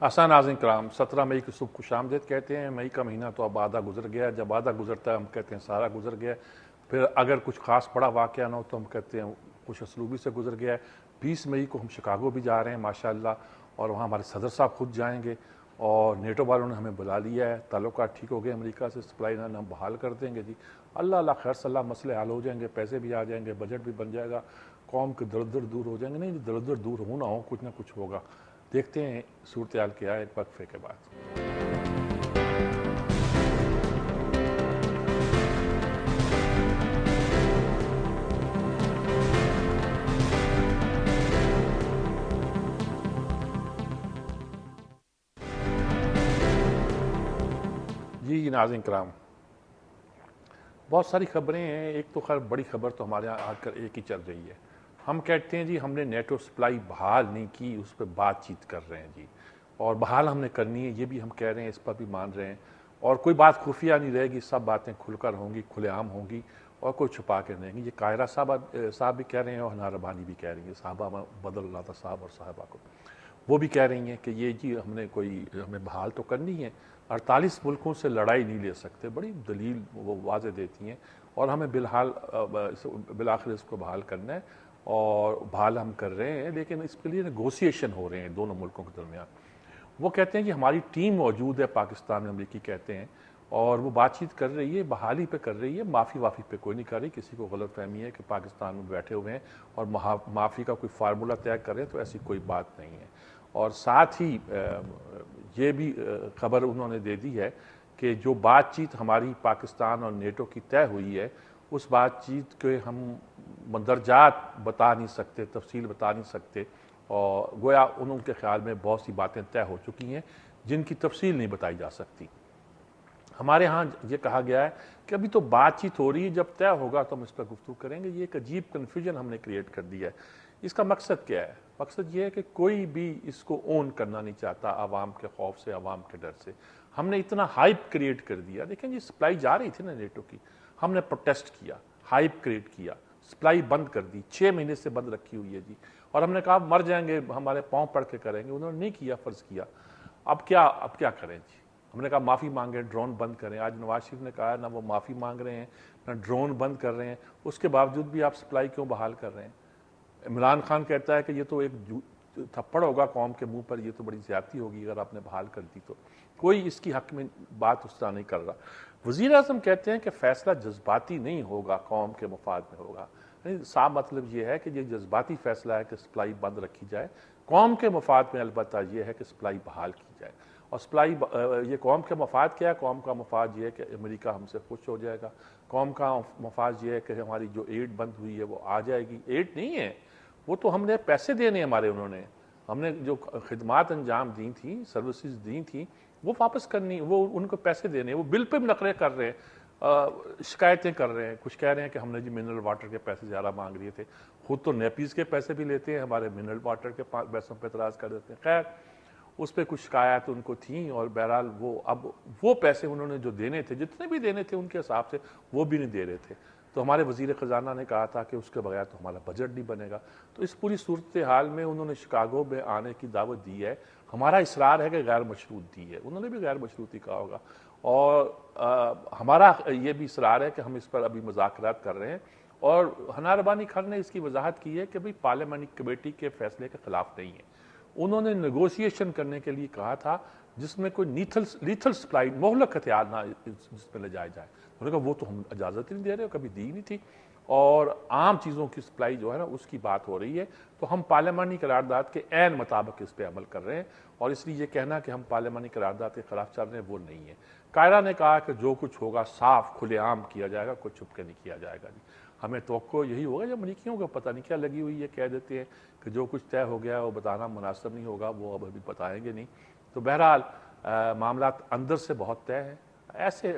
آسان ناظرین کرام، 17 مئی کی صبح خوش آمدید کہتے ہیں۔ مئی کا مہینہ تو اب آدھا گزر گیا، جب آدھا گزرتا ہے ہم کہتے ہیں سارا گزر گیا۔ پھر اگر کچھ خاص بڑا واقعہ نہ ہو تو ہم کہتے ہیں خوش اسلوبی سے گزر گیا ہے۔ 20 مئی کو ہم شکاگو بھی جا رہے ہیں ماشاءاللہ، اور وہاں ہمارے صدر صاحب خود جائیں گے، اور نیٹو والوں نے ہمیں بلا لیا ہے، تعلقات ٹھیک ہو گئے امریکہ سے، سپلائی لائن ہم بحال کر دیں گے جی۔ اللہ خیر صلاح، مسئلے حل ہو جائیں گے، پیسے بھی آ جائیں گے، بجٹ بھی بن جائے گا، قوم کے درد دور ہو جائیں گے۔ نہیں، درد دور ہو نہ ہو، کچھ نہ کچھ ہوگا۔ دیکھتے ہیں صورتحال کیا ہے ایک وقفے کے بعد۔ جی ناظرین کرام، بہت ساری خبریں ہیں۔ ایک تو خیر بڑی خبر تو ہمارے یہاں آ کر ایک ہی چل رہی ہے۔ ہم کہتے ہیں جی ہم نے نیٹو سپلائی بحال نہیں کی، اس پہ بات چیت کر رہے ہیں جی، اور بحال ہم نے کرنی ہے، یہ بھی ہم کہہ رہے ہیں، اس پر بھی مان رہے ہیں، اور کوئی بات خفیہ نہیں رہے گی، سب باتیں کھل کر ہوں گی، کھلے عام ہوں گی، اور کوئی چھپا کے نہیں رہیں گی۔ یہ قاہرہ صاحب بھی کہہ رہے ہیں، اور ہنا ربانی بھی کہہ رہی ہیں، صاحبہ بدل اللہ تھا صاحب اور صاحبہ کو، وہ بھی کہہ رہی ہیں کہ یہ جی ہمیں بحال تو کرنی ہے، 48 ملکوں سے لڑائی نہیں لے سکتے، بڑی دلیل وہ واضح دیتی ہیں، اور ہمیں بالآخر اس کو بحال کرنا ہے، اور بحال ہم کر رہے ہیں، لیکن اس کے لیے نیگوسیشن ہو رہے ہیں دونوں ملکوں کے درمیان۔ وہ کہتے ہیں کہ ہماری ٹیم موجود ہے پاکستان میں، امریکی کہتے ہیں، اور وہ بات چیت کر رہی ہے، بحالی پہ کر رہی ہے، معافی پہ کوئی نہیں کر رہی۔ کسی کو غلط فہمی ہے کہ پاکستان میں بیٹھے ہوئے ہیں اور معافی کا کوئی فارمولہ طے کر رہے ہیں، تو ایسی کوئی بات نہیں ہے۔ اور ساتھ ہی یہ بھی خبر انہوں نے دے دی ہے کہ جو بات چیت ہماری پاکستان اور نیٹو کی طے ہوئی ہے، اس بات چیت کے ہم مندرجات بتا نہیں سکتے، تفصیل بتا نہیں سکتے، اور گویا ان کے خیال میں بہت سی باتیں طے ہو چکی ہیں جن کی تفصیل نہیں بتائی جا سکتی۔ ہمارے ہاں یہ کہا گیا ہے کہ ابھی تو بات چیت ہو رہی ہے، جب طے ہوگا تو ہم اس پر گفتگو کریں گے۔ یہ ایک عجیب کنفیوژن ہم نے کریٹ کر دیا ہے۔ اس کا مقصد کیا ہے؟ مقصد یہ ہے کہ کوئی بھی اس کو اون کرنا نہیں چاہتا، عوام کے خوف سے، عوام کے ڈر سے۔ ہم نے اتنا ہائپ کریٹ کر دیا، دیکھیں جی سپلائی جا رہی تھی نا نیٹو کی، ہم نے پروٹیسٹ کیا، ہائپ کریٹ کیا، سپلائی بند کر دی، 6 مہینے سے بند رکھی ہوئی ہے جی، اور ہم نے کہا مر جائیں گے، ہمارے پاؤں پڑ کے کریں گے، انہوں نے نہیں کیا، فرض کیا۔ اب کیا کریں جی؟ ہم نے کہا معافی مانگیں، ڈرون بند کریں۔ آج نواز شریف نے کہا نہ وہ معافی مانگ رہے ہیں، نہ ڈرون بند کر رہے ہیں، اس کے باوجود بھی آپ سپلائی کیوں بحال کر رہے ہیں؟ عمران خان کہتا ہے کہ یہ تو ایک تھپڑ ہوگا قوم کے منہ پر، یہ تو بڑی زیادتی ہوگی اگر آپ نے بحال کر دی تو۔ کوئی اس کی حق میں بات اس طرح نہیں کر رہا۔ وزیر اعظم کہتے ہیں کہ فیصلہ جذباتی نہیں ہوگا، قوم کے مفاد میں ہوگا۔ صاف مطلب یہ ہے کہ یہ جذباتی فیصلہ ہے کہ سپلائی بند رکھی جائے، قوم کے مفاد میں البتہ یہ ہے کہ سپلائی بحال کی جائے۔ اور سپلائی یہ قوم کا مفاد کیا ہے؟ قوم کا مفاد یہ ہے کہ امریکہ ہم سے خوش ہو جائے گا، قوم کا مفاد یہ ہے کہ ہماری جو ایڈ بند ہوئی ہے وہ آ جائے گی۔ ایڈ نہیں ہے وہ، تو ہم نے پیسے دینے ہمارے، انہوں نے ہم نے جو خدمات انجام دی تھیں، سروسز دی تھیں، وہ واپس کرنی، وہ ان کو پیسے دینے، وہ بل پہ نقرے کر رہے ہیں، شکایتیں کر رہے ہیں، کچھ کہہ رہے ہیں کہ ہم نے جی منرل واٹر کے پیسے زیادہ مانگ لیے تھے، خود تو نیپیز کے پیسے بھی لیتے ہیں، ہمارے منرل واٹر کے پیسوں پہ اعتراض کر دیتے ہیں۔ خیر اس پہ کچھ شکایات ان کو تھیں، اور بہرحال وہ پیسے انہوں نے جو دینے تھے، جتنے بھی دینے تھے ان کے حساب سے، وہ بھی نہیں دے رہے تھے۔ تو ہمارے وزیر خزانہ نے کہا تھا کہ اس کے بغیر تو ہمارا بجٹ نہیں بنے گا۔ تو اس پوری صورتحال میں انہوں نے شکاگو میں آنے کی دعوت دی ہے۔ ہمارا اصرار ہے کہ غیر مشروط دی ہے، انہوں نے بھی غیر مشروطی کہا ہوگا، اور ہمارا یہ بھی اصرار ہے کہ ہم اس پر ابھی مذاکرات کر رہے ہیں، اور ہنا ربانی خان نے اس کی وضاحت کی ہے کہ بھئی پارلیمانی کمیٹی کے فیصلے کے خلاف نہیں ہے۔ انہوں نے نیگوسیشن کرنے کے لیے کہا تھا جس میں کوئی لیتھل سپلائی، مہلک ہتھیار نہ جس پہ لے جایا جائے۔ انہوں نے کہا وہ تو ہم اجازت ہی نہیں دے رہے، کبھی دی نہیں تھی، اور عام چیزوں کی سپلائی جو ہے نا اس کی بات ہو رہی ہے، تو ہم پارلیمانی قرارداد کے عین مطابق اس پہ عمل کر رہے ہیں، اور اس لیے یہ کہنا کہ ہم پارلیمانی قرارداد کے خلاف چل رہے ہیں وہ نہیں ہے۔ قاہرہ نے کہا کہ جو کچھ ہوگا صاف کھلے عام کیا جائے گا، کوئی چھپ کے نہیں کیا جائے گا جی۔ ہمیں توقع یہی ہوگا، جب امریکیوں کو پتہ نہیں کیا لگی ہوئی ہے، کہہ دیتے ہیں کہ جو کچھ طے ہو گیا وہ بتانا مناسب نہیں ہوگا، وہ اب ابھی بتائیں گے نہیں۔ تو بہرحال معاملات اندر سے بہت طے ہیں ایسے،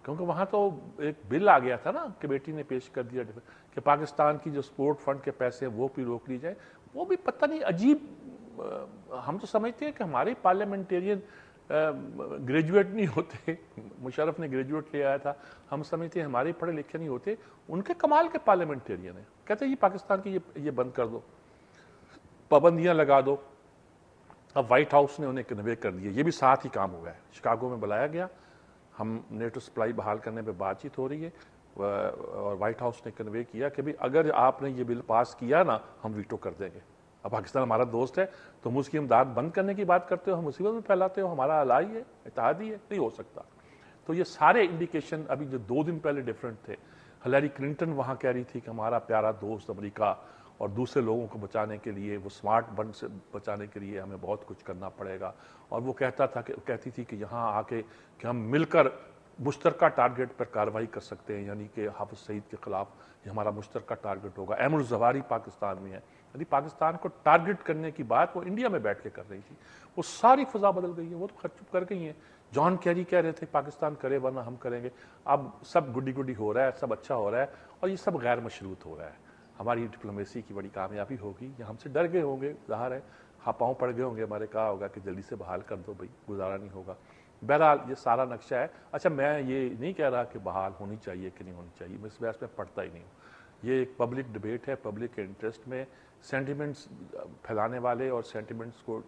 کیونکہ وہاں تو ایک بل آ گیا تھا نا، کمیٹی نے پیش کر دیا کہ پاکستان کی جو سپورٹ فنڈ کے پیسے وہ بھی روک لی جائیں۔ وہ بھی پتہ نہیں عجیب، ہم تو سمجھتے ہیں کہ ہمارے پارلیمنٹیرین گریجویٹ نہیں ہوتے، مشرف نے گریجویٹ لے آیا تھا، ہم سمجھتے ہیں ہمارے پڑھے لکھے نہیں ہوتے، ان کے کمال کے پارلیمنٹیرین ہیں، کہتے ہیں یہ پاکستان کی یہ بند کر دو، پابندیاں لگا دو، اب وائٹ ہاؤس نے انہیں کنوے کر دیا، یہ بھی ساتھ ہی کام ہوا ہے، شکاگو میں بلایا گیا، ہم نیٹو سپلائی بحال کرنے پہ بات چیت ہو رہی ہے، اور وائٹ ہاؤس نے کنوے کیا کہ اگر آپ نے یہ بل پاس کیا نا ہم ویٹو کر دیں گے۔ اب پاکستان ہمارا دوست ہے تو ہم اس کی امداد بند کرنے کی بات کرتے ہو، ہم مصیبت میں پھیلاتے ہو، ہمارا الائی ہے، اتحادی ہے، نہیں ہو سکتا۔ تو یہ سارے انڈیکیشن ابھی جو 2 دن پہلے ڈیفرنٹ تھے، ہلیری کلنٹن وہاں کہہ رہی تھی کہ ہمارا پیارا دوست امریکہ اور دوسرے لوگوں کو بچانے کے لیے، وہ سمارٹ بن سے بچانے کے لیے ہمیں بہت کچھ کرنا پڑے گا، اور وہ کہتی تھی کہ یہاں آ کے کہ ہم مل کر مشترکہ ٹارگٹ پر کارروائی کر سکتے ہیں، یعنی کہ حافظ سعید کے خلاف یہ ہمارا مشترکہ ٹارگٹ ہوگا۔ ایمن الزواری پاکستان میں ہے، یعنی پاکستان کو ٹارگٹ کرنے کی بات وہ انڈیا میں بیٹھ کے کر رہی تھی۔ وہ ساری فضا بدل گئی ہے، وہ تو چپ کر گئی ہیں۔ جان کیری کہہ رہے تھے پاکستان کرے ورنہ ہم کریں گے، اب سب گڈی گڈی ہو رہا ہے، سب اچھا ہو رہا ہے، اور یہ سب غیر مشروط ہو رہا ہے۔ ہماری ڈپلومیسی کی بڑی کامیابی ہوگی، یا ہم سے ڈر گئے ہوں گے، ظاہر ہے پاؤں پڑ گئے ہوں گے، ہمارے کہا ہوگا کہ جلدی سے بحال کر دو بھائی، گزارا نہیں ہوگا۔ بہرحال یہ سارا نقشہ ہے۔ اچھا، میں یہ نہیں کہہ رہا کہ بحال ہونی چاہیے کہ نہیں ہونی چاہیے، میں اس بحث میں پڑھتا ہی نہیں ہوں۔ یہ ایک پبلک ڈبیٹ ہے، پبلک کے انٹرسٹ میں سینٹیمنٹس پھیلانے والے اور سینٹیمنٹس کو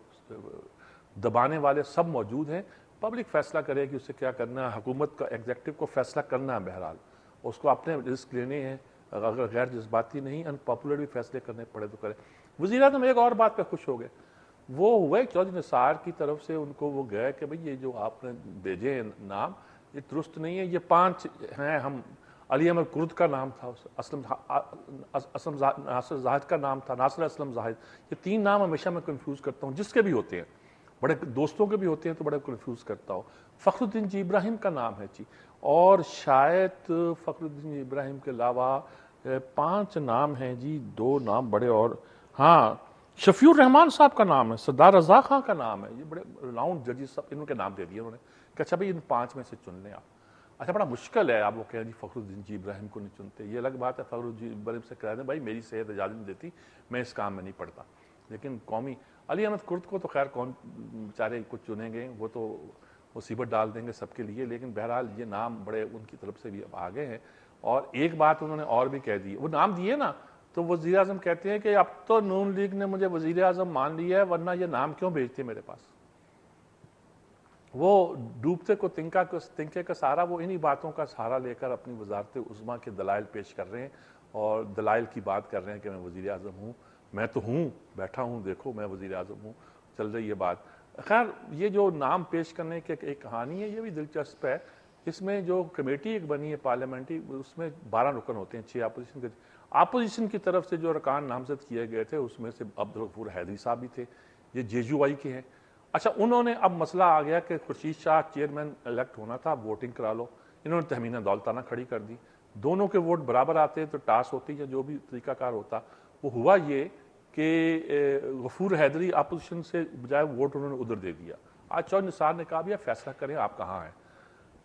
دبانے والے سب موجود ہیں۔ پبلک فیصلہ کرے کہ اسے کیا کرنا ہے، حکومت کا ایگزیکٹو کو فیصلہ کرنا ہے، بہرحال اس کو اپنے رسک لینے ہیں، اگر غیر جذباتی نہیں، ان پاپولر بھی فیصلے کرنے پڑے تو کرے۔ وزیر اعظم ایک اور بات پہ خوش ہو گئے، وہ ہوئے چودھری نثار کی طرف سے ان کو وہ گئے کہ بھئی یہ جو آپ نے بھیجے ہیں نام یہ درست نہیں ہے، یہ 5 ہیں، ہم علی احمد کرد کا نام تھا، اسلم ناصر زاہد کا نام تھا، ناصر اسلم زاہد، یہ 3 نام ہمیشہ میں کنفیوز کرتا ہوں، جس کے بھی ہوتے ہیں، بڑے دوستوں کے بھی ہوتے ہیں تو بڑے کنفیوز کرتا ہوں۔ فخر الدین جی ابراہیم کا نام ہے جی، اور شاید فخر الدین جی ابراہیم کے علاوہ 5 نام ہیں جی، 2 نام بڑے، اور ہاں شفیع الرحمان صاحب کا نام ہے، سردار رضا خان کا نام ہے، یہ بڑے رناؤنڈ ججز سب انہوں کے نام دے دیے انہوں نے کہ اچھا بھائی ان 5 میں سے چن لیں آپ۔ اچھا بڑا مشکل ہے، آپ وہ کہیں جی فخر الدین جی ابراہیم کو نہیں چنتے، یہ الگ بات ہے، فخر الدین جی ابراہیم سے کہہ دیں بھائی میری صحت اجازت نہیں دیتی، میں اس کام میں نہیں پڑتا، لیکن قومی علی احمد کرد کو تو خیر کون بیچارے کچھ چنیں گے، وہ تو مصیبت ڈال دیں گے سب کے لیے، لیکن بہرحال یہ نام بڑے ان کی طرف سے بھی اب آگے ہیں۔ اور ایک بات انہوں نے اور بھی کہہ دی، وہ نام دیے نا تو وزیر اعظم کہتے ہیں کہ اب تو نون لیگ نے مجھے وزیر اعظم مان لیا ہے، ورنہ یہ نام کیوں بھیجتے میرے پاس۔ وہ ڈوبتے کو تنکے کا سہارا، وہ انہی باتوں کا سہارا لے کر اپنی وزارت عظمیٰ کے دلائل پیش کر رہے ہیں، اور دلائل کی بات کر رہے ہیں کہ میں وزیر اعظم ہوں، میں تو ہوں، بیٹھا ہوں، دیکھو میں وزیر اعظم ہوں، چل رہی ہے بات۔ خیر یہ جو نام پیش کرنے کی ایک کہانی ہے، یہ بھی دلچسپ ہے۔ اس میں جو کمیٹی ایک بنی ہے پارلیمنٹری، اس میں 12 رکن ہوتے ہیں، 6 اپوزیشن کی طرف سے جو ارکان نامزد کیے گئے تھے اس میں سے عبدالغفور حیدری صاحب بھی تھے، یہ جے یو آئی کے ہیں۔ اچھا انہوں نے اب مسئلہ آ گیا کہ خورشید شاہ چیئرمین الیکٹ ہونا تھا، ووٹنگ کرا لو، انہوں نے تہمینہ دولتانہ کھڑی کر دی، دونوں کے ووٹ برابر آتے تو ٹاس ہوتی یا جو بھی طریقہ کار ہوتا۔ وہ ہوا یہ کہ غفور حیدری اپوزیشن سے بجائے ووٹ انہوں نے ادھر دے دیا۔ آج چودھری نثار نے کہا بھی فیصلہ کریں آپ کہاں ہیں،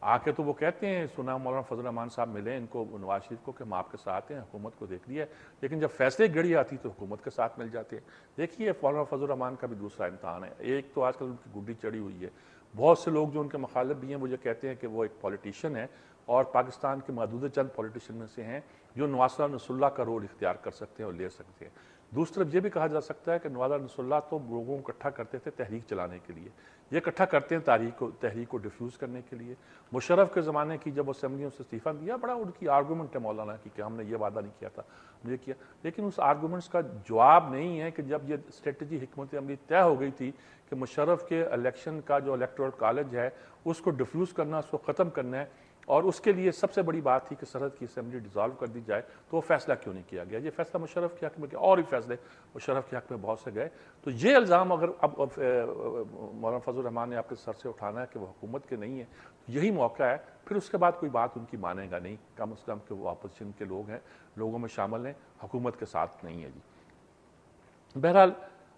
آ کے تو وہ کہتے ہیں سنا مولانا فضل الرحمان صاحب ملے ان کو نواز شریف کو کہ ہم آپ کے ساتھ ہیں، حکومت کو دیکھ لیا ہے، لیکن جب فیصلے گڑی آتی تو حکومت کے ساتھ مل جاتے ہیں۔ دیکھیے مولانا فضل الرحمان کا بھی دوسرا امتحان ہے، ایک تو آج کل ان کی گڈی چڑھی ہوئی ہے، بہت سے لوگ جو ان کے مخالف بھی ہیں وہ یہ کہتے ہیں کہ وہ ایک پولیٹیشین ہے اور پاکستان کے محدود چند پولیٹیشین میں سے ہیں جو نواز نصر اللہ کا رول اختیار کر سکتے ہیں اور لے سکتے ہیں۔ دوسری طرف یہ بھی کہا جا سکتا ہے کہ نواز نصر اللہ تو لوگوں کو اکٹھا کرتے تھے تحریک چلانے کے لیے، یہ اکٹھا کرتے ہیں تحریک کو ڈیفیوز کرنے کے لیے۔ مشرف کے زمانے کی جب اسمبلیوں سے استعفیٰ دیا، بڑا ان کی آرگومنٹ ہے مولانا کی کہ ہم نے یہ وعدہ نہیں کیا تھا، یہ کیا، لیکن اس آرگومنٹس کا جواب نہیں ہے کہ جب یہ اسٹریٹجی حکمت عملی طے ہو گئی تھی کہ مشرف کے الیکشن کا جو الیکٹورل کالج ہے اس کو ڈیفیوز کرنا، اس کو ختم کرنا ہے، اور اس کے لیے سب سے بڑی بات تھی کہ سرحد کی اسمبلی ڈیزالو کر دی جائے، تو وہ فیصلہ کیوں نہیں کیا گیا؟ یہ فیصلہ مشرف کے حق میں کیا، اور بھی فیصلے مشرف کے حق میں بہت سے گئے۔ تو یہ الزام اگر اب مولانا فضل الرحمان نے آپ کے سر سے اٹھانا ہے کہ وہ حکومت کے نہیں ہیں، تو یہی موقع ہے، پھر اس کے بعد کوئی بات ان کی مانے گا نہیں، کم از کم کہ وہ اپوزیشن کے لوگ ہیں، لوگوں میں شامل ہیں، حکومت کے ساتھ نہیں ہے جی۔ بہرحال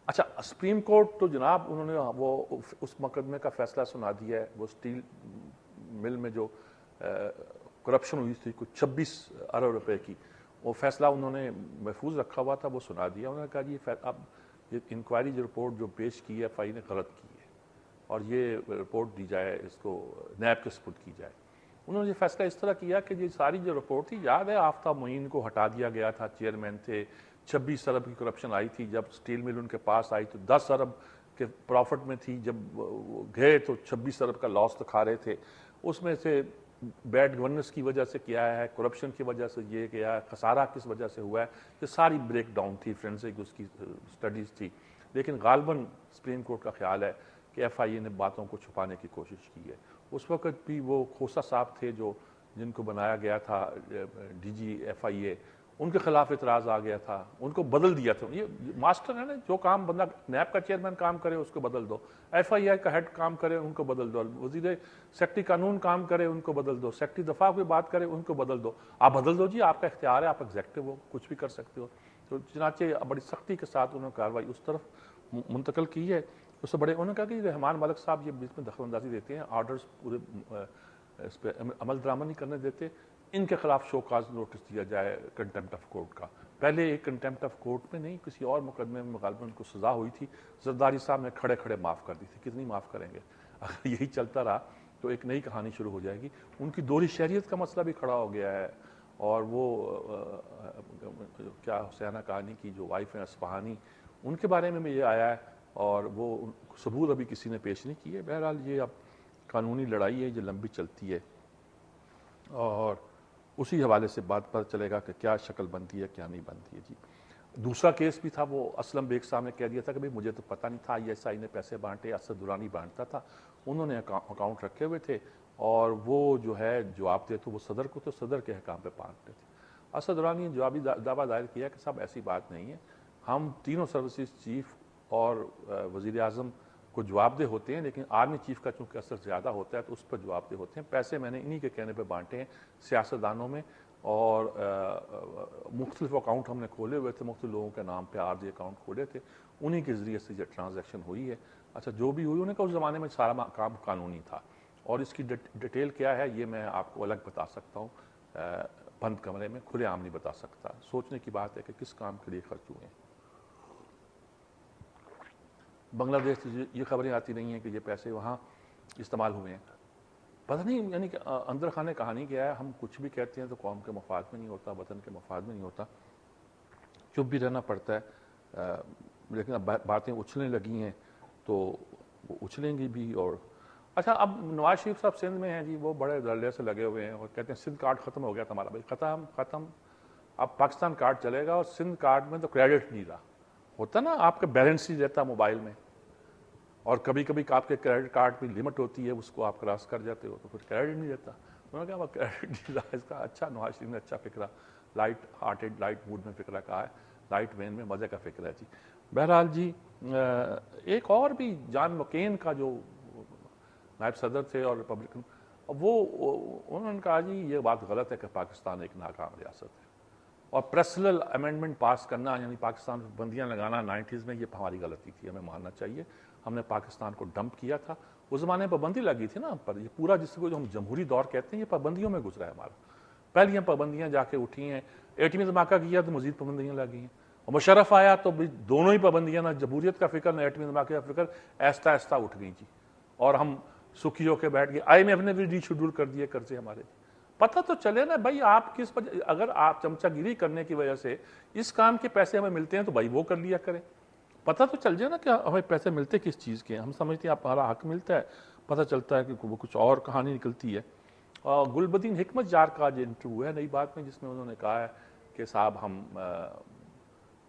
اچھا سپریم کورٹ تو جناب انہوں نے وہ اس مقدمے کا فیصلہ سنا دیا ہے، وہ اسٹیل مل میں جو کرپشن ہوئی تھی کچھ 26 ارب روپے کی، وہ فیصلہ انہوں نے محفوظ رکھا ہوا تھا، وہ سنا دیا۔ انہوں نے کہا جی اب یہ انکوائری جو رپورٹ جو پیش کی ہے FI نے غلط کی ہے اور یہ رپورٹ دی جائے، اس کو نیب کے سپرد کی جائے۔ انہوں نے یہ فیصلہ اس طرح کیا کہ یہ ساری جو رپورٹ تھی، یاد ہے آفتاب معین کو ہٹا دیا گیا تھا، چیئرمین تھے، 26 ارب کی کرپشن آئی تھی، جب اسٹیل مل ان کے پاس آئی تو 10 ارب کہ پروفٹ میں تھی، جب گئے تو 26 ارب کا لاس دکھا رہے تھے، اس میں سے بیڈ گورننس کی وجہ سے کیا ہے، کرپشن کی وجہ سے یہ کیا ہے، خسارہ کس وجہ سے ہوا ہے، یہ ساری بریک ڈاؤن تھی، فرینسک اس کی سٹڈیز تھی. لیکن غالباً سپریم کورٹ کا خیال ہے کہ ایف آئی اے نے باتوں کو چھپانے کی کوشش کی ہے. اس وقت بھی وہ کھوسا صاحب تھے جو جن کو بنایا گیا تھا ڈی جی ایف آئی اے، ان کے خلاف اعتراض آ گیا تھا، ان کو بدل دیا تھا. یہ ماسٹر ہے نا، جو کام بندہ نیب کا چیئرمین کام کرے اس کو بدل دو، ایف آئی اے کا ہیڈ کام کرے ان کو بدل دو، وزیر سیکٹری قانون کام کرے ان کو بدل دو، سیکٹری دفاع کی بات کرے ان کو بدل دو. آپ بدل دو جی، آپ کا اختیار ہے، آپ ایگزیکٹو ہو، کچھ بھی کر سکتے ہو. تو چنانچہ بڑی سختی کے ساتھ انہوں نے کارروائی اس طرف منتقل کی ہے. اس سے بڑے انہوں نے کہا کہ رحمان ملک صاحب یہ بیچ میں دخل اندازی دیتے ہیں، آرڈرز پورے اس پہ عمل درآمد نہیں کرنے دیتے، ان کے خلاف شو کاز نوٹس دیا جائے کنٹمپٹ آف کورٹ کا. پہلے ایک کنٹمپٹ آف کورٹ میں نہیں، کسی اور مقدمے میں غالباً ان کو سزا ہوئی تھی، زرداری صاحب نے کھڑے کھڑے معاف کر دی تھی. کتنی معاف کریں گے؟ اگر یہی چلتا رہا تو ایک نئی کہانی شروع ہو جائے گی. ان کی دوہری شہریت کا مسئلہ بھی کھڑا ہو گیا ہے، اور وہ کیا حسینہ کہانی کی جو وائف ہیں اصفہانی، ان کے بارے میں بھی یہ آیا ہے، اور وہ ثبوت ابھی کسی نے پیش نہیں کیے. بہرحال یہ اب قانونی لڑائی ہے جو لمبی چلتی ہے، اور اسی حوالے سے بات پتہ چلے گا کہ کیا شکل بنتی ہے کیا نہیں بنتی ہے. جی دوسرا کیس بھی تھا، وہ اسلم بیگ صاحب نے کہہ دیا تھا کہ مجھے تو پتہ نہیں تھا، آئی ایس آئی نے پیسے بانٹے، اسد درانی بانٹتا تھا، انہوں نے اکاؤنٹ رکھے ہوئے تھے، اور وہ جو ہے جواب دے تو وہ صدر کو، تو صدر کے حکام پہ بانٹتے تھے. اسد درانی نے جوابی دعویٰ دائر کیا کہ صاحب ایسی بات نہیں ہے، ہم تینوں سروسز چیف اور وزیر اعظم کو جواب دہ ہوتے ہیں، لیکن آرمی چیف کا چونکہ اثر زیادہ ہوتا ہے تو اس پر جواب دہ ہوتے ہیں. پیسے میں نے انہی کے کہنے پہ بانٹے ہیں سیاستدانوں میں، اور مختلف اکاؤنٹ ہم نے کھولے ہوئے تھے، مختلف لوگوں کے نام پہ عارضی اکاؤنٹ کھولے تھے، انہی کے ذریعے سے یہ ٹرانزیکشن ہوئی ہے. اچھا جو بھی ہوئی، انہوں نے کہا اس زمانے میں سارا کام قانونی تھا، اور اس کی ڈیٹیل کیا ہے یہ میں آپ کو الگ بتا سکتا ہوں، بند کمرے میں، کھلے عام نہیں بتا سکتا. سوچنے کی بات ہے کہ کس کام کے لیے خرچ ہوئے ہیں. بنگلہ دیش سے یہ خبریں آتی نہیں ہیں کہ یہ پیسے وہاں استعمال ہوئے ہیں. پتہ نہیں، یعنی کہ اندر خانے کہانی کیا ہے، ہم کچھ بھی کہتے ہیں تو قوم کے مفاد میں نہیں ہوتا، وطن کے مفاد میں نہیں ہوتا، چپ بھی رہنا پڑتا ہے. لیکن اب باتیں اچھلنے لگی ہیں تو وہ اچھلیں گی بھی. اور اچھا، اب نواز شریف صاحب سندھ میں ہیں جی، وہ بڑے دھڑلے سے لگے ہوئے ہیں اور کہتے ہیں سندھ کارڈ ختم ہو گیا تمہارا. بھائی ختم، اب پاکستان کارڈ چلے گا، اور سندھ کارڈ میں تو کریڈٹ نہیں رہا. ہوتا نا آپ کا بیلنس ہی رہتا موبائل میں، اور کبھی کبھی آپ کے کریڈٹ کارڈ کی لمٹ ہوتی ہے، اس کو آپ کراس کر جاتے ہو تو پھر کریڈٹ نہیں رہتا. انہوں نے کہا وہ کریڈٹ نہیں رہا اس کا. اچھا، نواز شریف نے اچھا فکرہ، لائٹ ہارٹیڈ، لائٹ موڈ میں فکرہ کہا ہے، لائٹ وین میں مزے کا فکر ہے جی. بہرحال جی، ایک اور بھی جان مکین کا جو نائب صدر تھے اور ریپبلکن، وہ انہوں نے کہا جی یہ بات غلط ہے کہ پاکستان ایک ناکام ریاست ہے، اور پریسنل امینڈمنٹ پاس کرنا، یعنی پاکستان پر پابندیاں لگانا 90s میں، یہ ہماری غلطی تھی، ہمیں ماننا چاہیے. ہم نے پاکستان کو ڈمپ کیا تھا، اس زمانے میں پابندی لگی تھی نا ہم پر. یہ پورا جس کو جو ہم جمہوری دور کہتے ہیں یہ پابندیوں میں گزرا ہے ہمارا. پہلی پابندیاں جا کے اٹھی ہیں، 80 دھماکہ کیا تو مزید پابندیاں لگی ہیں، اور مشرف آیا تو دونوں ہی پابندیاں، نہ جمہوریت کا فکر نہ 80 دھماکے کا فکر، ایستا ایستا اٹھ گئی جی. اور ہم سکھی ہو کے بیٹھ گئے. آئی ایم ایف نے بھی ری شیڈول کر دیے قرضے ہمارے. پتہ تو چلے نا بھائی آپ کس وجہ، اگر آپ چمچہ گیری کرنے کی وجہ سے اس کام کے پیسے ہمیں ملتے ہیں تو بھائی وہ کر لیا کریں. پتہ تو چل جائے نا کہ ہمیں پیسے ملتے کس چیز کے ہیں. ہم سمجھتے ہیں ہمارا حق ملتا ہے، پتہ چلتا ہے کہ وہ کچھ اور کہانی نکلتی ہے. گلبدین حکمت جار کا جو انٹرویو ہے نئی بات میں، جس میں انہوں نے کہا ہے کہ صاحب ہم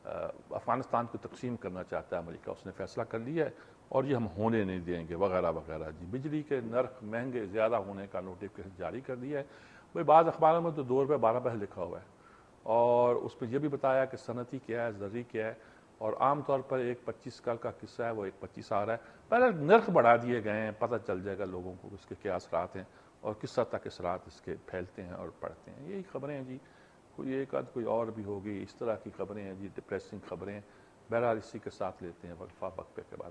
افغانستان کو تقسیم کرنا چاہتا ہے امریکہ، اس نے فیصلہ کر لیا ہے اور یہ ہم ہونے نہیں دیں گے وغیرہ وغیرہ جی. بجلی کے نرخ مہنگے زیادہ ہونے کا نوٹیفکیشن جاری کر دیا ہے. بھائی بعض اخباروں میں تو 2 روپے 12 پیسے لکھا ہوا ہے، اور اس پہ یہ بھی بتایا کہ صنعتی کیا ہے، زرعی کیا ہے، اور عام طور پر ایک 25 کا قصہ ہے، وہ ایک 25 آ رہا ہے. پہلے نرخ بڑھا دیے گئے ہیں، پتہ چل جائے گا لوگوں کو اس کے کیا اثرات ہیں اور کس حد تک اثرات اس کے پھیلتے ہیں اور پڑتے ہیں. یہی خبریں ہیں جی. کوئی ایک آدھ کوئی اور بھی ہوگی اس طرح کی خبریں ہیں جی، ڈپریسنگ خبریں. بہرحال اسی کے ساتھ لیتے ہیں وقفہ، وقفے کے بعد